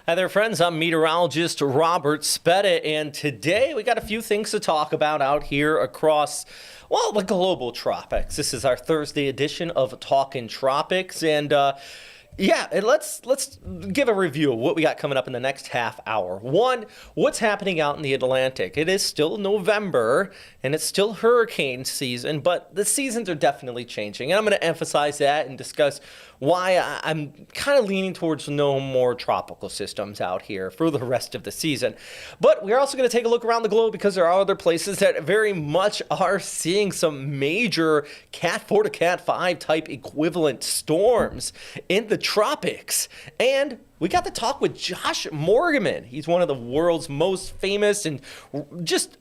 Hi there, friends. I'm meteorologist Robert Spetta, and today we got a few things to talk about out here across, well, the global tropics. This is our Thursday edition of Talkin Tropics, and let's give a review of what we got coming up in the next half hour. One, what's happening out in the Atlantic? It is still November, and it's still hurricane season, but the seasons are definitely changing, and I'm going to emphasize that and discuss why I'm kind of leaning towards no more tropical systems out here for the rest of the season. But we're also going to take a look around the globe because there are other places that very much are seeing some major Cat 4 to Cat 5 type equivalent storms in the tropics. And we got to talk with Josh Morgan. He's one of the world's most famous and just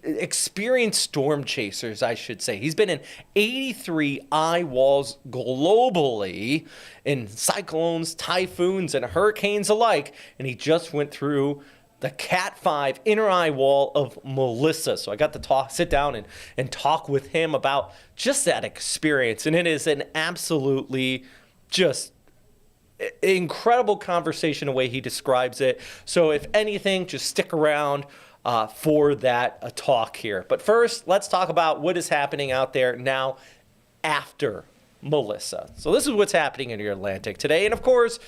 experienced storm chasers, I should say. He's been in 83 eye walls globally in cyclones, typhoons, and hurricanes alike, and he just went through the Cat 5 inner eye wall of Melissa. So I got to sit down and talk with him about just that experience, and it is an absolutely just incredible conversation the way he describes it. So if anything, just stick around for that talk here. But first, let's talk about what is happening out there now after Melissa. So this is what's happening in your Atlantic today. And of course,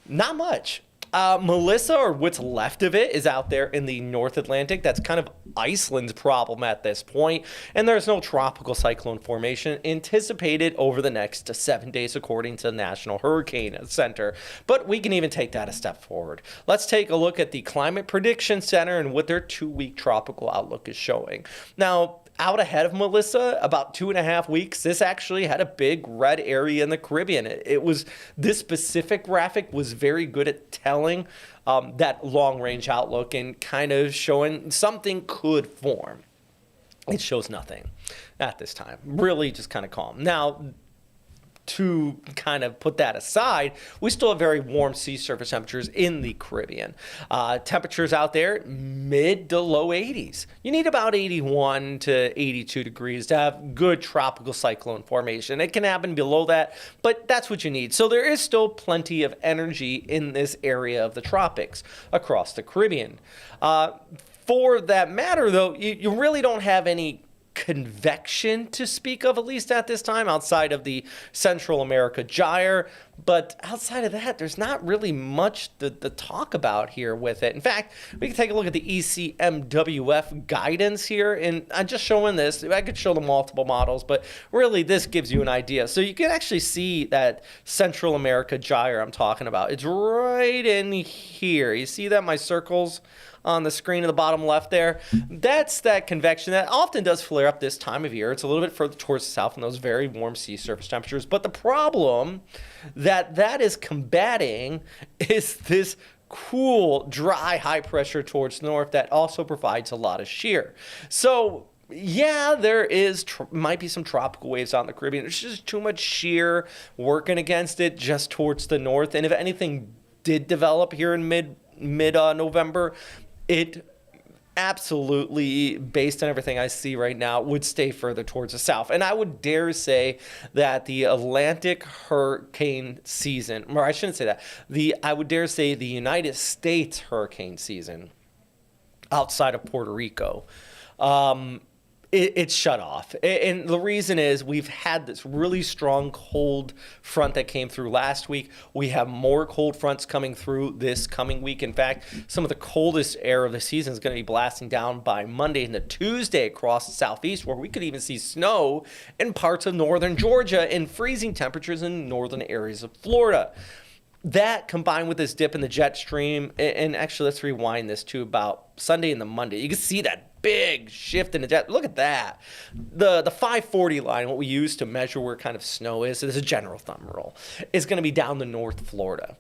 not much. Melissa, or what's left of it, is out there in the North Atlantic. That's kind of Iceland's problem at this point, and there's no tropical cyclone formation anticipated over the next 7 days, according to the National Hurricane Center. But we can even take that a step forward. Let's take a look at the Climate Prediction Center and what their 2-week tropical outlook is showing. Now, out ahead of Melissa, about 2.5 weeks, this actually had a big red area in the Caribbean. This specific graphic was very good at telling that long-range outlook and kind of showing something could form. It shows nothing at this time. Really just kind of calm. Now, to kind of put that aside, we still have very warm sea surface temperatures in the Caribbean. Temperatures out there, mid to low 80s. You need about 81 to 82 degrees to have good tropical cyclone formation. It can happen below that, but that's what you need. So there is still plenty of energy in this area of the tropics across the Caribbean. For that matter, though, you really don't have any convection to speak of, at least at this time, outside of the Central America gyre. But outside of that, there's not really much to talk about here with it. In fact, we can take a look at the ECMWF guidance here, and I'm just showing this. I could show the multiple models, but really this gives you an idea. So you can actually see that Central America gyre I'm talking about. It's right in here. You see that, my circles on the screen in the bottom left there? That's that convection that often does flare up this time of year. It's a little bit further towards the south in those very warm sea surface temperatures. But the problem that is combating is this cool, dry, high pressure towards the north that also provides a lot of shear. So yeah, there might be some tropical waves out in the Caribbean. There's just too much shear working against it just towards the north. And if anything did develop here in mid-November, it absolutely, based on everything I see right now, would stay further towards the south. And I would dare say that the Atlantic hurricane season, or I shouldn't say that, I would dare say the United States hurricane season outside of Puerto Rico, it's shut off. And the reason is we've had this really strong cold front that came through last week. We have more cold fronts coming through this coming week. In fact, some of the coldest air of the season is going to be blasting down by Monday into Tuesday across the southeast, where we could even see snow in parts of northern Georgia and freezing temperatures in northern areas of Florida. That combined with this dip in the jet stream, and actually let's rewind this to about Sunday and the Monday. You can see that big shift in the jet. Look at that. The 540 line, what we use to measure where kind of snow is, so this is a general thumb rule, is going to be down to North Florida.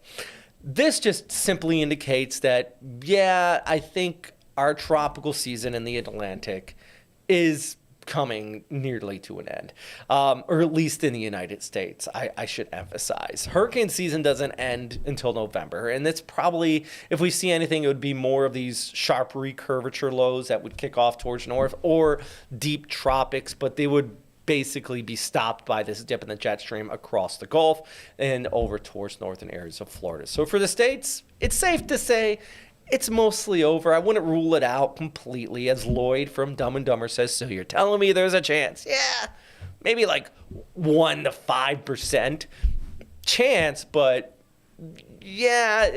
This just simply indicates that, yeah, I think our tropical season in the Atlantic is coming nearly to an end, or at least in the United States, I should emphasize. Hurricane season doesn't end until November, and it's probably, if we see anything, it would be more of these sharp recurvature lows that would kick off towards north or deep tropics, but they would basically be stopped by this dip in the jet stream across the Gulf and over towards northern areas of Florida. So for the states, it's safe to say it's mostly over. I wouldn't rule it out completely, as Lloyd from Dumb and Dumber says. So you're telling me there's a chance? Yeah, maybe like 1 to 5% chance, but yeah,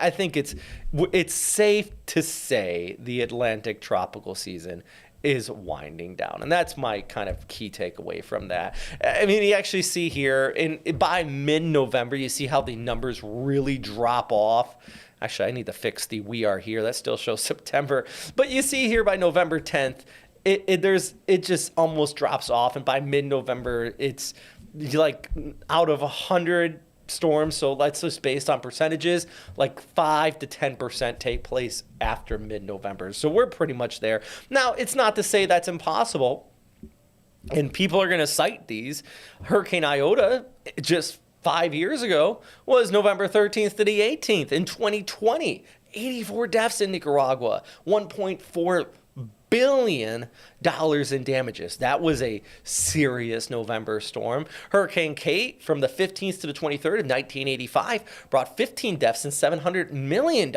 I think it's safe to say the Atlantic tropical season is winding down, and that's my kind of key takeaway from that. I mean, you actually see here by mid-November, you see how the numbers really drop off. Actually, I need to fix the "we are here." That still shows September, but you see here by November 10th, it just almost drops off, and by mid-November, it's like out of 100 storms, so let's just based on percentages, like 5 to 10% take place after mid-November. So we're pretty much there. Now, it's not to say that's impossible, and people are going to cite these. Hurricane Iota, just 5 years ago, was November 13th to the 18th in 2020. 84 deaths in Nicaragua, $1.4 billion in damages. That was a serious November storm. Hurricane Kate from the 15th to the 23rd of 1985 brought 15 deaths and $700 million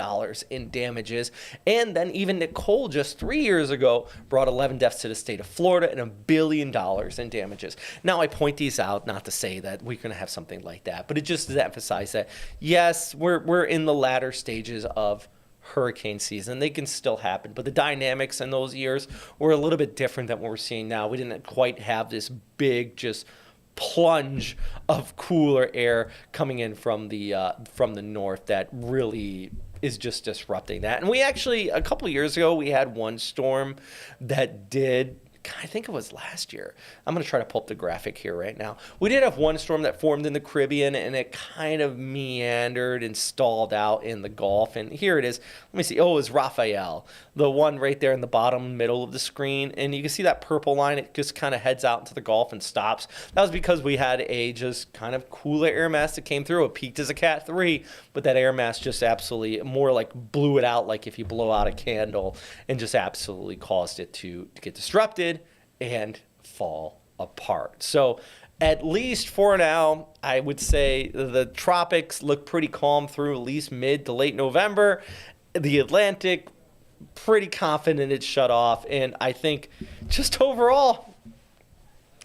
in damages. And then even Nicole just 3 years ago brought 11 deaths to the state of Florida and $1 billion in damages. Now I point these out not to say that we're going to have something like that, but it just to emphasize that yes, we're in the latter stages of hurricane season. They can still happen, but the dynamics in those years were a little bit different than what we're seeing now. We didn't quite have this big just plunge of cooler air coming in from the north that really is just disrupting that. And we actually, a couple of years ago, we had one storm that did, I think it was last year. I'm going to try to pull up the graphic here right now. We did have one storm that formed in the Caribbean, and it kind of meandered and stalled out in the Gulf. And here it is. Let me see. Oh, it was Raphael, the one right there in the bottom middle of the screen. And you can see that purple line. It just kind of heads out into the Gulf and stops. That was because we had a just kind of cooler air mass that came through. It peaked as a Cat 3, but that air mass just absolutely more like blew it out like if you blow out a candle, and just absolutely caused it to get disrupted and fall apart. So at least for now, I would say the tropics look pretty calm through at least mid to late November. The Atlantic, pretty confident it's shut off. And I think just overall,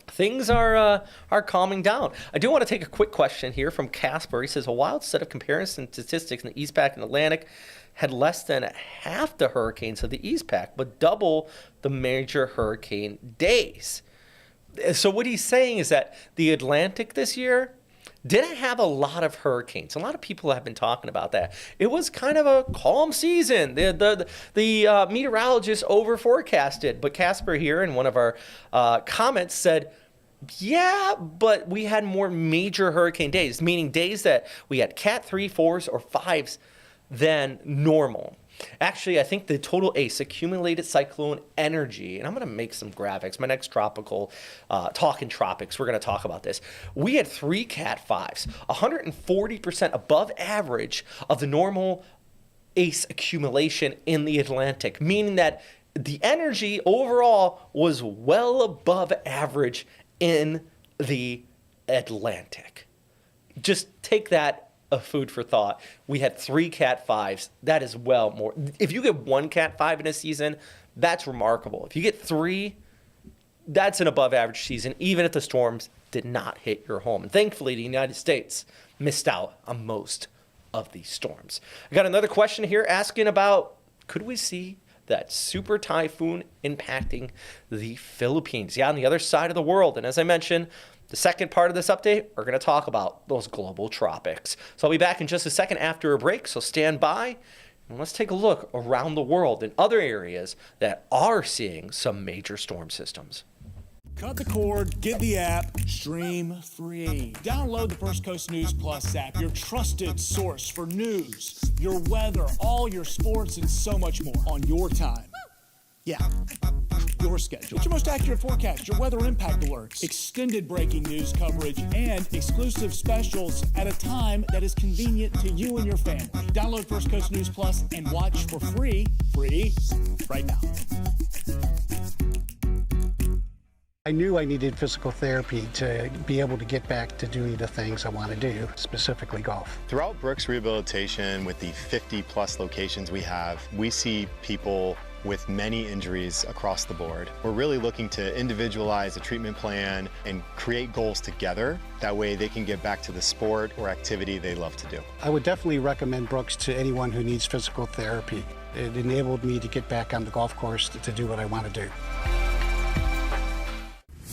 things are calming down. I do want to take a quick question here from Casper. He says, a wild set of comparison statistics in the East Pac and Atlantic had less than half the hurricanes of the East Pac, but double the major hurricane days. So what he's saying is that the Atlantic this year didn't have a lot of hurricanes. A lot of people have been talking about that. It was kind of a calm season. The meteorologists over forecasted, but Casper here in one of our comments said, yeah, but we had more major hurricane days, meaning days that we had Cat 3, 4s, or 5s than normal. Actually, I think the total ACE, accumulated cyclone energy, and I'm going to make some graphics. My next tropical, Talkin Tropics, we're going to talk about this. We had 3 Cat 5s, 140% above average of the normal ACE accumulation in the Atlantic, meaning that the energy overall was well above average in the Atlantic. Just take that a food for thought. We had 3 Cat 5s. That is well more. If you get 1 Cat 5 in a season, that's remarkable. If you get 3, that's an above average season, even if the storms did not hit your home. And thankfully, the United States missed out on most of these storms. I got another question here asking about, could we see that super typhoon impacting the Philippines? Yeah, on the other side of the world. And as I mentioned, the second part of this update, we're going to talk about those global tropics. So I'll be back in just a second after a break, so stand by. And let's take a look around the world in other areas that are seeing some major storm systems. Cut the cord, get the app, stream free. Download the First Coast News Plus app, your trusted source for news, your weather, all your sports, and so much more on your time. Yeah, your schedule. Get your most accurate forecast, your weather impact alerts, extended breaking news coverage, and exclusive specials at a time that is convenient to you and your family. Download First Coast News Plus and watch for free right now. I knew I needed physical therapy to be able to get back to doing the things I want to do, specifically golf. Throughout Brooks Rehabilitation, with the 50+ locations we have, we see people with many injuries across the board. We're really looking to individualize a treatment plan and create goals together. That way they can get back to the sport or activity they love to do. I would definitely recommend Brooks to anyone who needs physical therapy. It enabled me to get back on the golf course to do what I want to do.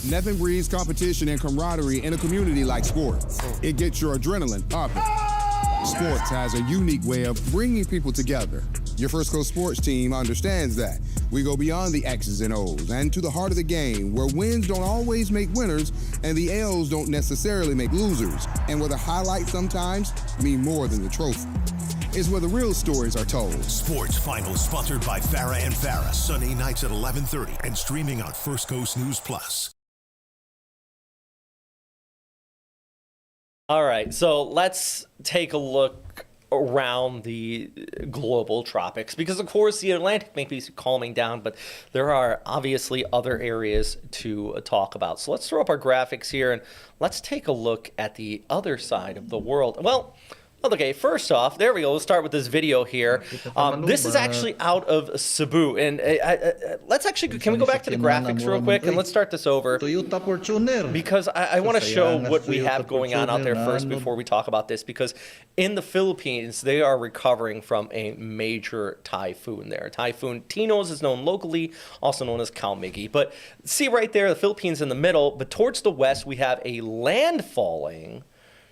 Nothing breeds competition and camaraderie in a community like sports. It gets your adrenaline up. Sports has a unique way of bringing people together. Your First Coast Sports team understands that. We go beyond the X's and O's and to the heart of the game, where wins don't always make winners and the L's don't necessarily make losers, and where the highlights sometimes mean more than the trophy. Is where the real stories are told. Sports Finals sponsored by Farah and Farah, Sunday nights at 11:30 and streaming on First Coast News Plus. All right, so let's take a look around the global tropics, because of course the Atlantic may be calming down, but there are obviously other areas to talk about. So let's throw up our graphics here and let's take a look at the other side of the world. Well, okay, first off, there we go. Let's start with this video here. This is actually out of Cebu. And let's actually, can we go back to the graphics real quick? And let's start this over. Because I want to show what we have going on out there first before we talk about this. Because in the Philippines, they are recovering from a major typhoon there. Typhoon Tinos is known locally, also known as Kalmigi. But see right there, the Philippines in the middle. But towards the west, we have a landfalling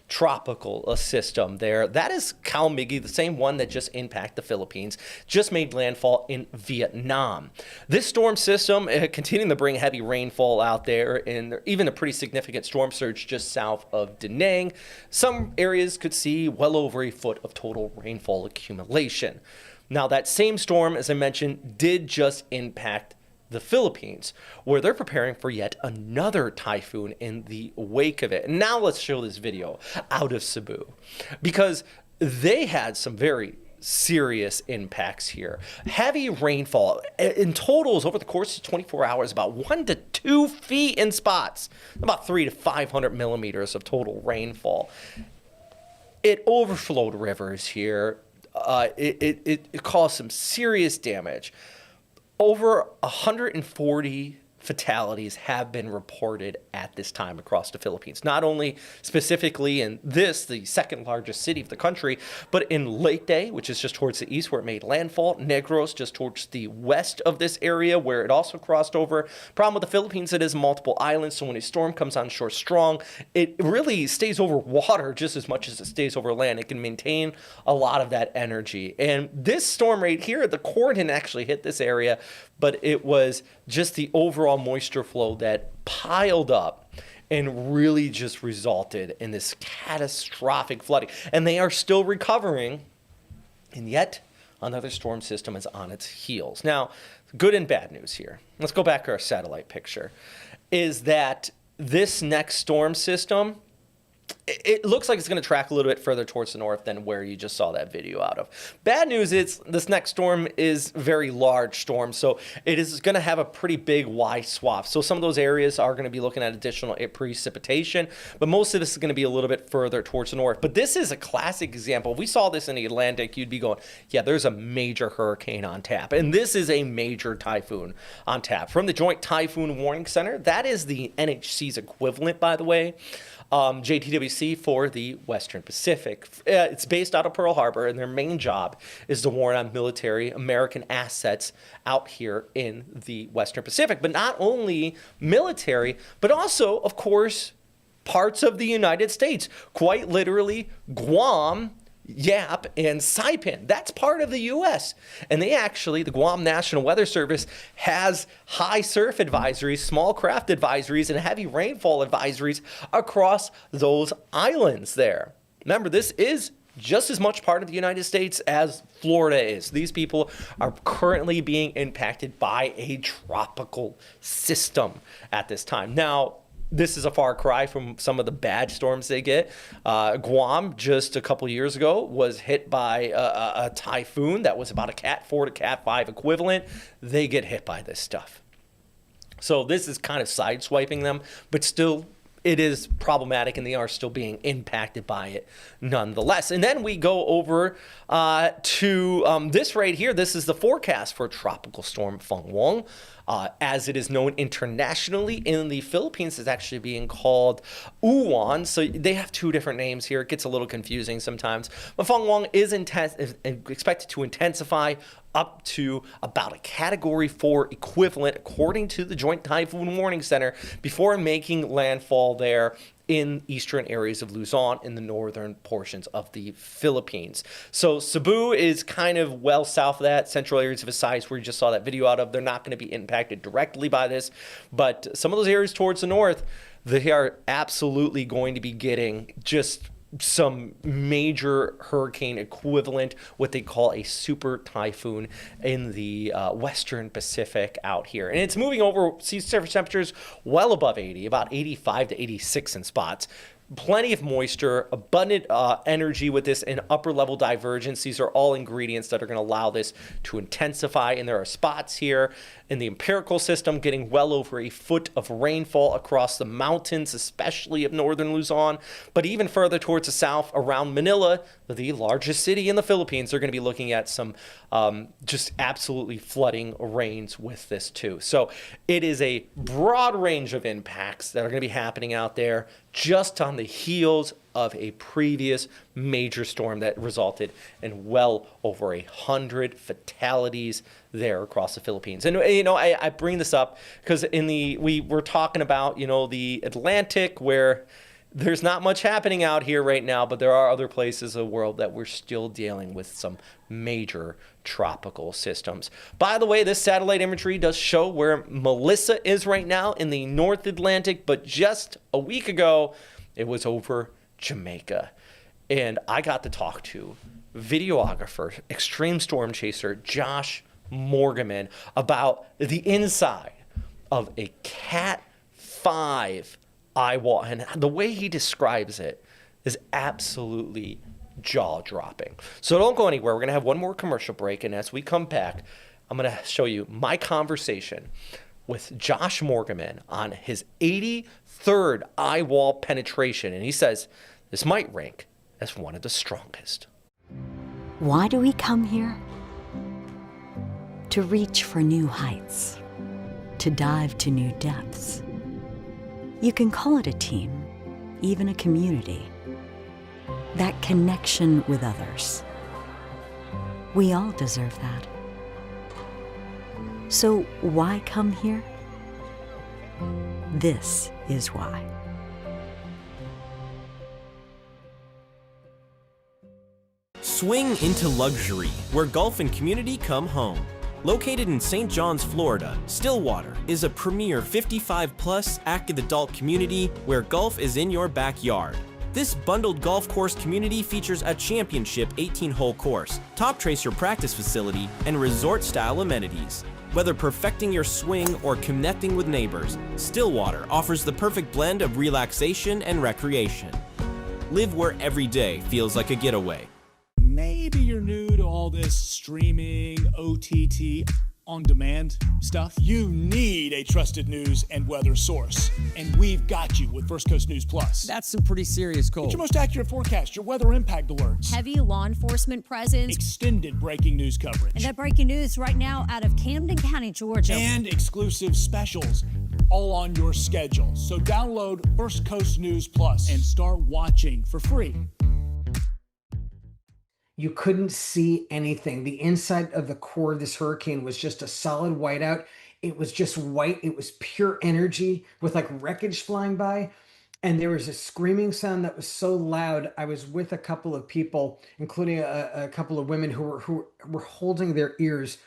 tropical system there. That is Kalmigi, the same one that just impacted the Philippines, just made landfall in Vietnam. This storm system continuing to bring heavy rainfall out there, and even a pretty significant storm surge just south of Da Nang. Some areas could see well over a foot of total rainfall accumulation. Now, that same storm, as I mentioned, did just impact the Philippines, where they're preparing for yet another typhoon in the wake of it. And now let's show this video out of Cebu, because they had some very serious impacts here. Heavy rainfall in totals over the course of 24 hours, about 1 to 2 feet in spots, about 300 to 500 millimeters of total rainfall. It overflowed rivers here. It caused some serious damage. Over 140 fatalities have been reported at this time across the Philippines. Not only specifically in this, the second largest city of the country, but in Leyte, which is just towards the east where it made landfall, Negros, just towards the west of this area where it also crossed over. Problem with the Philippines, it is multiple islands, so when a storm comes on shore strong, it really stays over water just as much as it stays over land. It can maintain a lot of that energy. And this storm right here, the core didn't actually hit this area, but it was just the overall moisture flow that piled up and really just resulted in this catastrophic flooding. And they are still recovering, and yet another storm system is on its heels. Now, good and bad news here. Let's go back to our satellite picture. Is that this next storm system, it looks like it's going to track a little bit further towards the north than where you just saw that video out of. Bad news is this next storm is a very large storm, so it is going to have a pretty big wide swath. So some of those areas are going to be looking at additional precipitation, but most of this is going to be a little bit further towards the north. But this is a classic example. If we saw this in the Atlantic, you'd be going, yeah, there's a major hurricane on tap. And this is a major typhoon on tap. From the Joint Typhoon Warning Center, that is the NHC's equivalent, by the way. JTWC for the Western Pacific. It's based out of Pearl Harbor, and their main job is to warn on military American assets out here in the Western Pacific. But not only military, but also, of course, parts of the United States. Quite literally, Guam, Yap, and Saipan. That's part of the U.S. And they actually, the Guam National Weather Service has high surf advisories, small craft advisories, and heavy rainfall advisories across those islands there. Remember, this is just as much part of the United States as Florida is. These people are currently being impacted by a tropical system at this time. Now, this is a far cry from some of the bad storms they get. Guam, just a couple years ago, was hit by a typhoon that was about a Cat 4 to Cat 5 equivalent. They get hit by this stuff. So this is kind of sideswiping them, but still it is problematic, and they are still being impacted by it nonetheless. And then we go over to this right here. This is the forecast for Tropical Storm Fengwang. As it is known internationally in the Philippines, is actually being called Uwan. So they have two different names here. It gets a little confusing sometimes. But Fengwang is expected to intensify up to about a Category 4 equivalent, according to the Joint Typhoon Warning Center, before making landfall there in eastern areas of Luzon in the northern portions of the Philippines. So Cebu is kind of well south of that. Central areas of Visayas, where you just saw that video out of, they're not going to be impacted directly by this. But some of those areas towards the north, they are absolutely going to be getting just some major hurricane equivalent, what they call a super typhoon in the western Pacific out here. And it's moving over sea surface temperatures well above 80, about 85 to 86 in spots. Plenty of moisture, abundant energy with this, and upper level divergence. These are all ingredients that are going to allow this to intensify. And there are spots here in the empirical system getting well over a foot of rainfall across the mountains, especially of northern Luzon. But even further towards the south, around Manila, the largest city in the Philippines, they're going to be looking at some just absolutely flooding rains with this too. So it is a broad range of impacts that are going to be happening out there just on the heels of a previous major storm that resulted in well over 100 fatalities there across the Philippines. And I bring this up because we were talking about the Atlantic, where there's not much happening out here right now, but there are other places of the world that we're still dealing with some major tropical systems. By the way, this satellite imagery does show where Melissa is right now in the North Atlantic, but just a week ago, it was over Jamaica. And I got to talk to videographer, extreme storm chaser Josh Morgan about the inside of a Cat 5 eye wall, and the way he describes it is absolutely jaw-dropping. So don't go anywhere. We're going to have one more commercial break, and as we come back, I'm going to show you my conversation with Josh Morgan on his 83rd eye wall penetration, and he says this might rank as one of the strongest. Why do we come here? To reach for new heights, to dive to new depths. You can call it a team, even a community. That connection with others. We all deserve that. So why come here? This is why. Swing into luxury, where golf and community come home. Located in St. John's, Florida, Stillwater is a premier 55-plus active adult community where golf is in your backyard. This bundled golf course community features a championship 18-hole course, top tracer practice facility, and resort-style amenities. Whether perfecting your swing or connecting with neighbors, Stillwater offers the perfect blend of relaxation and recreation. Live where every day feels like a getaway. Maybe you're new to all this streaming, OTT, on-demand stuff. You need a trusted news and weather source. And we've got you with First Coast News Plus. That's some pretty serious cold. Get your most accurate forecast, your weather impact alerts. Heavy law enforcement presence. Extended breaking news coverage. And that breaking news right now out of Camden County, Georgia. And exclusive specials, all on your schedule. So download First Coast News Plus and start watching for free. You couldn't see anything. The inside of the core of this hurricane was just a solid whiteout. It was just white. It was pure energy with like wreckage flying by. And there was a screaming sound that was so loud. I was with a couple of people, including a couple of women who were holding their ears.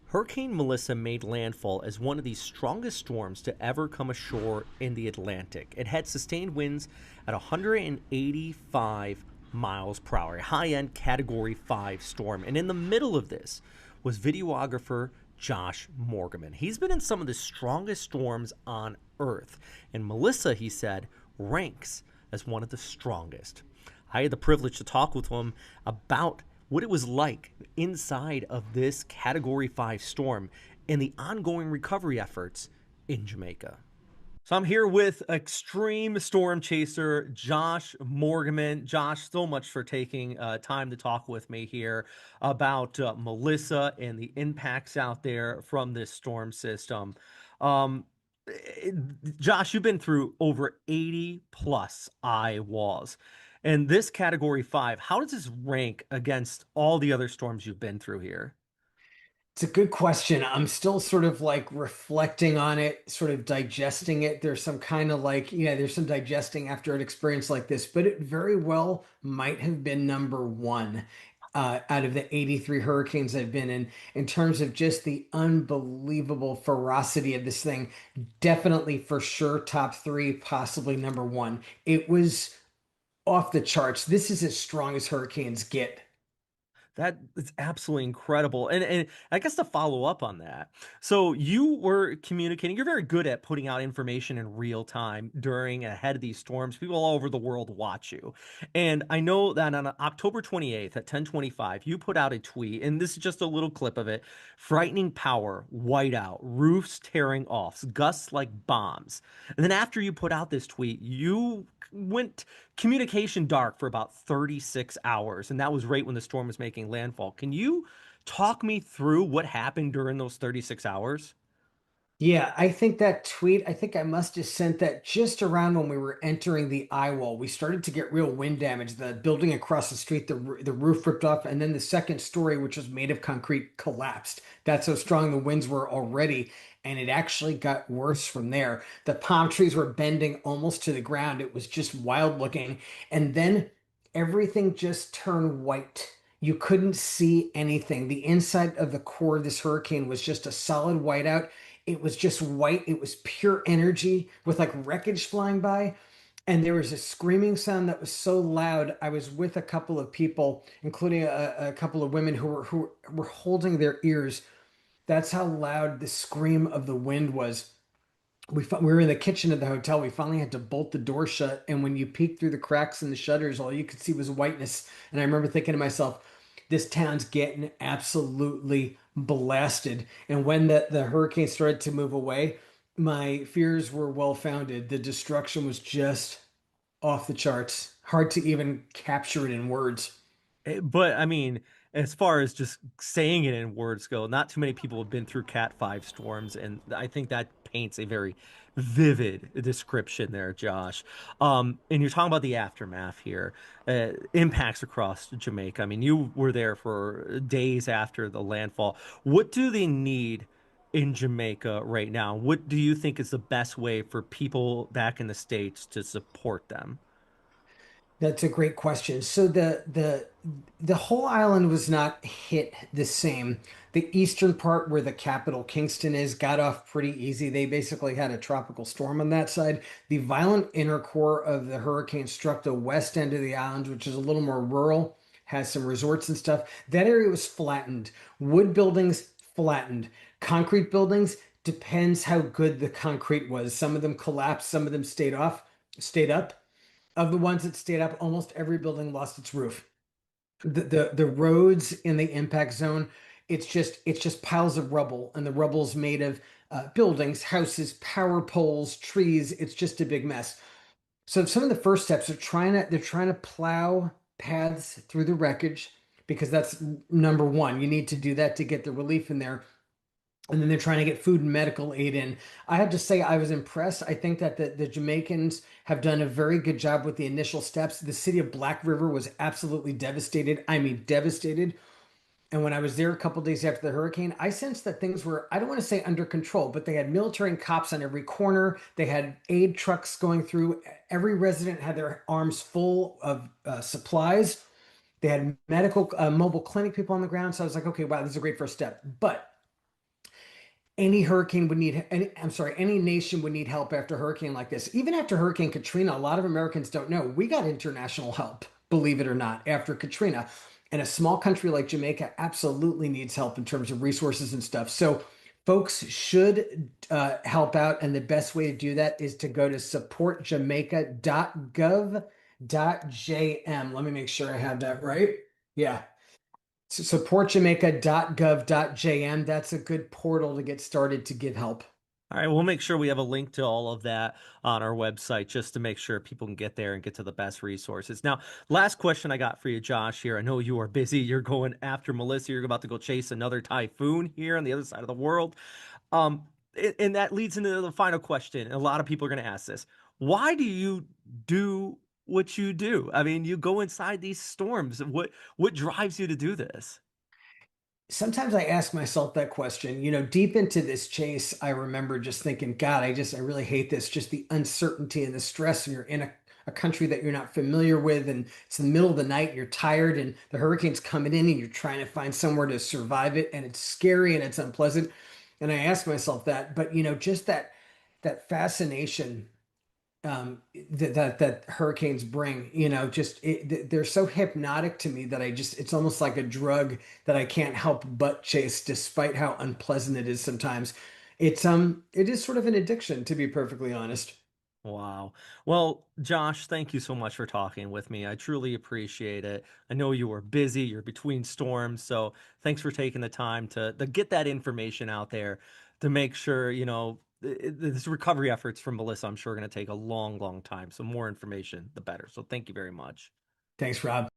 Hurricane Melissa made landfall as one of the strongest storms to ever come ashore in the Atlantic. It had sustained winds at 185 miles per hour, a high-end Category 5 storm. And in the middle of this was videographer Josh Morgan. He's been in some of the strongest storms on Earth. And Melissa, he said, ranks as one of the strongest. I had the privilege to talk with him about what it was like inside of this Category 5 storm and the ongoing recovery efforts in Jamaica. So I'm here with extreme storm chaser Josh Morgan. Josh, so much for taking time to talk with me here about Melissa and the impacts out there from this storm system. Um, Josh, you've been through over 80 plus eye walls. And this category 5, how does this rank against all the other storms you've been through here? It's a good question. I'm still sort of like reflecting on it, sort of digesting it. There's some kind of like, yeah, there's some digesting after an experience like this, but it very well might have been number one out of the 83 hurricanes I've been in terms of just the unbelievable ferocity of this thing. Definitely for sure, top three, possibly number one. It was off the charts. This is as strong as hurricanes get. That is absolutely incredible. And I guess to follow up on that, so you were communicating, you're very good at putting out information in real time during and ahead of these storms. People all over the world watch you. And I know that on October 28th at 10:25, you put out a tweet, and this is just a little clip of it. Frightening power, whiteout, roofs tearing off, gusts like bombs. And then after you put out this tweet, you went communication dark for about 36 hours, and that was right when the storm was making landfall. Can you talk me through what happened during those 36 hours? Yeah, I think that tweet, I think I must have sent that just around when we were entering the eye wall. We started to get real wind damage. The building across the street, the roof ripped off, and then the second story, which was made of concrete, collapsed. That's how strong the winds were already. And it actually got worse from there. The palm trees were bending almost to the ground. It was just wild looking. And then everything just turned white. You couldn't see anything. The inside of the core of this hurricane was just a solid whiteout. It was just white. It was pure energy with like wreckage flying by. And there was a screaming sound that was so loud. I was with a couple of people, including a couple of women who were holding their ears. That's how loud the scream of the wind was. We were in the kitchen of the hotel. We finally had to bolt the door shut. And when you peeked through the cracks in the shutters, all you could see was whiteness. And I remember thinking to myself, this town's getting absolutely blasted. And when the hurricane started to move away, my fears were well founded. The destruction was just off the charts. Hard to even capture it in words. But I mean, as far as just saying it in words go, not too many people have been through Cat 5 storms, and I think that paints a very vivid description there, Josh. And you're talking about the aftermath here, impacts across Jamaica. I mean, you were there for days after the landfall. What do they need in Jamaica right now? What do you think is the best way for people back in the States to support them? That's a great question. So the whole island was not hit the same. The eastern part where the capital Kingston is got off pretty easy. They basically had a tropical storm on that side. The violent inner core of the hurricane struck the west end of the island, which is a little more rural, has some resorts and stuff. That area was flattened. Wood buildings flattened. Concrete buildings depends how good the concrete was. Some of them collapsed, some of them stayed up. Of the ones that stayed up, almost every building lost its roof. The roads in the impact zone, it's just piles of rubble, and the rubble's made of buildings, houses, power poles, trees. It's just a big mess. So some of the first steps are they're trying to plow paths through the wreckage because that's number one. You need to do that to get the relief in there. And then they're trying to get food and medical aid in. I have to say, I was impressed. I think that the Jamaicans have done a very good job with the initial steps. The city of Black River was absolutely devastated. I mean, devastated. And when I was there a couple days after the hurricane, I sensed that things were, I don't want to say under control, but they had military and cops on every corner. They had aid trucks going through. Every resident had their arms full of supplies. They had medical, mobile clinic people on the ground. So I was like, okay, wow, this is a great first step. But any hurricane would need any nation would need help after a hurricane like this. Even after Hurricane Katrina, a lot of Americans don't know we got international help, believe it or not, after Katrina. And a small country like Jamaica absolutely needs help in terms of resources and stuff. So folks should help out, and the best way to do that is to go to supportjamaica.gov.jm. Let me make sure I have that right. Yeah, supportjamaica.gov.jm. That's a good portal to get started to give help. All right, we'll make sure we have a link to all of that on our website just to make sure people can get there and get to the best resources. Now, last question I got for you, Josh, here. I know you are busy. You're going after Melissa. You're about to go chase another typhoon here on the other side of the world. And that leads into the final question. A lot of people are going to ask this. Why do you do what you do? I mean, you go inside these storms. What drives you to do this? Sometimes I ask myself that question. Deep into this chase, I remember just thinking, God, I really hate this. Just the uncertainty and the stress, and you're in a country that you're not familiar with, and it's the middle of the night, and you're tired, and the hurricane's coming in, and you're trying to find somewhere to survive it, and it's scary and it's unpleasant. And I ask myself that, but just that fascination that hurricanes bring, they're so hypnotic to me that it's almost like a drug that I can't help but chase, despite how unpleasant it is sometimes. It is sort of an addiction, to be perfectly honest. Wow. Well, Josh, thank you so much for talking with me. I truly appreciate it. I know you were busy, you're between storms, so thanks for taking the time to get that information out there to make sure, this recovery efforts from Melissa, I'm sure, are going to take a long, long time. So more information, the better. So thank you very much. Thanks, Rob.